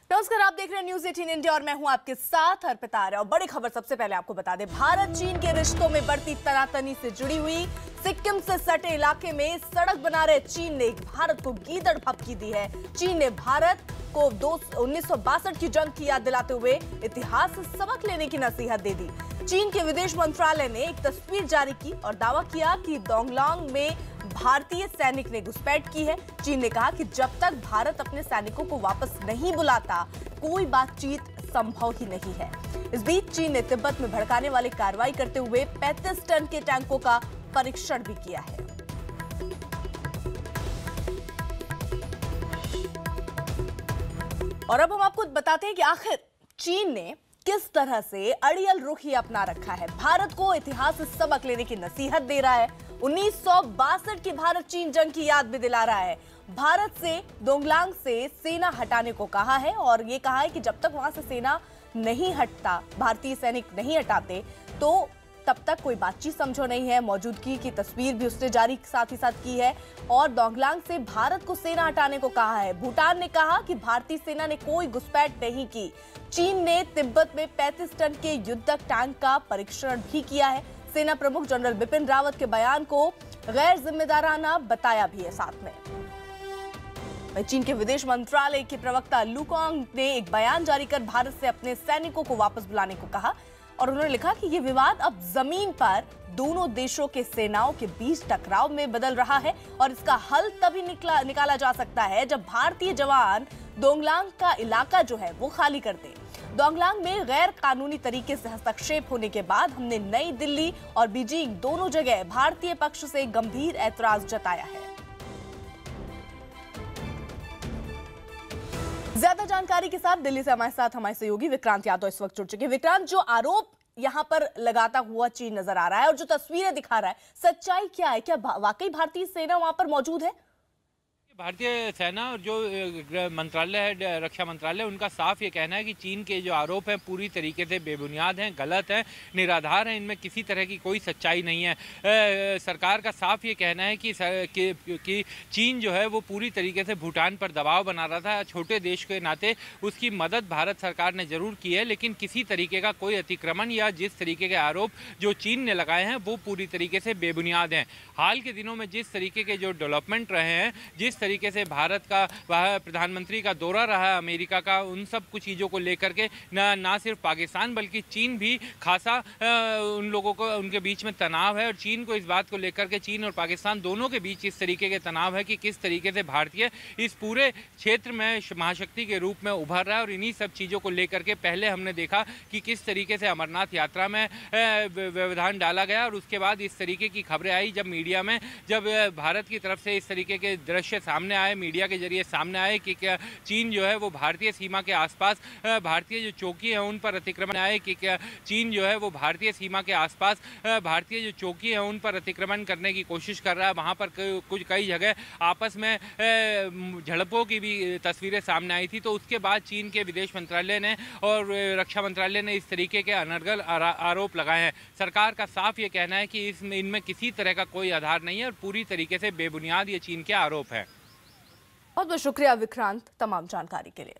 नमस्कार, आप देख रहे हैं न्यूज 18 इंडिया और मैं हूं आपके साथ अर्पिता आर्य। और बड़ी खबर सबसे पहले आपको बता दें, भारत चीन के रिश्तों में बढ़ती तनातनी से जुड़ी हुई सिक्किम से सटे इलाके में सड़क बना रहे चीन ने भारत को गीदड़ भभकी दी है। चीन ने भारत को 1962 की जंग की याद दिलाते हुए इतिहास से सबक लेने की नसीहत दे दी। चीन के विदेश मंत्रालय ने एक तस्वीर जारी की और दावा किया कि डोंगलांग में भारतीय सैनिक ने घुसपैठ की है। चीन ने कहा कि जब तक भारत अपने सैनिकों को वापस नहीं बुलाता, कोई बातचीत संभव ही नहीं है। इस बीच चीन ने तिब्बत में भड़काने वाली कार्रवाई करते हुए 35 टन के टैंकों का परीक्षण भी किया है। और अब हम आपको बताते हैं कि आखिर चीन ने किस तरह से अड़ियल रुख ही अपना रखा है। भारत को इतिहास से सबक लेने की नसीहत दे रहा है। 1962 की भारत चीन जंग की याद भी दिला रहा है। भारत से डोंगलांग से सेना हटाने को कहा है और ये कहा है कि जब तक वहां से सेना नहीं हटता, भारतीय सैनिक नहीं हटाते, तो तब तक कोई बातचीत समझो नहीं है। मौजूदगी की तस्वीर भी उसने जारी साथ ही साथ की है और डोंगलांग से भारत को सेना हटाने को कहा है। भूटान ने कहा कि भारतीय सेना ने कोई घुसपैठ नहीं की। चीन ने तिब्बत में 35 टन के युद्धक टैंक का परीक्षण भी किया है। सेना प्रमुख जनरल बिपिन रावत के बयान को गैर जिम्मेदाराना बताया भी है। साथ में चीन के विदेश मंत्रालय के प्रवक्ता लुकोंग ने एक बयान जारी कर भारत से अपने सैनिकों को वापस बुलाने को कहा और उन्होंने लिखा कि यह विवाद अब जमीन पर दोनों देशों के सेनाओं के बीच टकराव में बदल रहा है और इसका हल तभी निकाला जा सकता है जब भारतीय जवान डोंगलांग का इलाका जो है वो खाली कर दें। डोंगलांग में गैर कानूनी तरीके से हस्तक्षेप होने के बाद हमने नई दिल्ली और बीजिंग दोनों जगह भारतीय पक्ष से गंभीर ऐतराज जताया है। ज्यादा जानकारी के साथ दिल्ली से हमारे सहयोगी विक्रांत यादव इस वक्त जुड़ चुके हैं। विक्रांत, जो आरोप यहां पर लगाता हुआ चीन नजर आ रहा है और जो तस्वीरें दिखा रहा है, सच्चाई क्या है? क्या वाकई भारतीय सेना वहां पर मौजूद है? भारतीय सेना और जो मंत्रालय है, रक्षा मंत्रालय, उनका साफ ये कहना है कि चीन के जो आरोप हैं पूरी तरीके से बेबुनियाद हैं, गलत हैं, निराधार हैं, इनमें किसी तरह की कोई सच्चाई नहीं है। सरकार का साफ ये कहना है कि चीन जो है वो पूरी तरीके से भूटान पर दबाव बना रहा था। छोटे देश के नाते उसकी मदद भारत सरकार ने जरूर की है, लेकिन किसी तरीके का कोई अतिक्रमण या जिस तरीके के आरोप जो चीन ने लगाए हैं वो पूरी तरीके से बेबुनियाद हैं। हाल के दिनों में जिस तरीके के जो डेवलपमेंट रहे हैं, जिस तरीके से भारत का प्रधानमंत्री का दौरा रहा है अमेरिका का, उन सब कुछ चीज़ों को लेकर के ना सिर्फ पाकिस्तान बल्कि चीन भी खासा उन लोगों को, उनके बीच में तनाव है और चीन को इस बात को लेकर के, चीन और पाकिस्तान दोनों के बीच इस तरीके के तनाव है कि किस तरीके से भारतीय इस पूरे क्षेत्र में महाशक्ति के रूप में उभर रहा है। और इन्हीं सब चीज़ों को लेकर के पहले हमने देखा कि किस तरीके से अमरनाथ यात्रा में व्यवधान डाला गया और उसके बाद इस तरीके की खबरें आई जब मीडिया में, जब भारत की तरफ से इस तरीके के दृश्य सामने आए, मीडिया के जरिए सामने आए कि क्या चीन जो है वो भारतीय सीमा के आसपास भारतीय जो चौकी है उन पर अतिक्रमण आए, कि क्या चीन जो है वो भारतीय सीमा के आसपास भारतीय जो चौकी है उन पर अतिक्रमण करने की कोशिश कर रहा है। वहाँ पर कई जगह आपस में झड़पों की भी तस्वीरें सामने आई थी। तो उसके बाद चीन के विदेश मंत्रालय ने और रक्षा मंत्रालय ने इस तरीके के अनर्गल आरोप लगाए हैं। सरकार का साफ ये कहना है कि इनमें किसी तरह का कोई आधार नहीं है और पूरी तरीके से बेबुनियाद ये चीन के आरोप है। बहुत बहुत शुक्रिया विक्रांत तमाम जानकारी के लिए।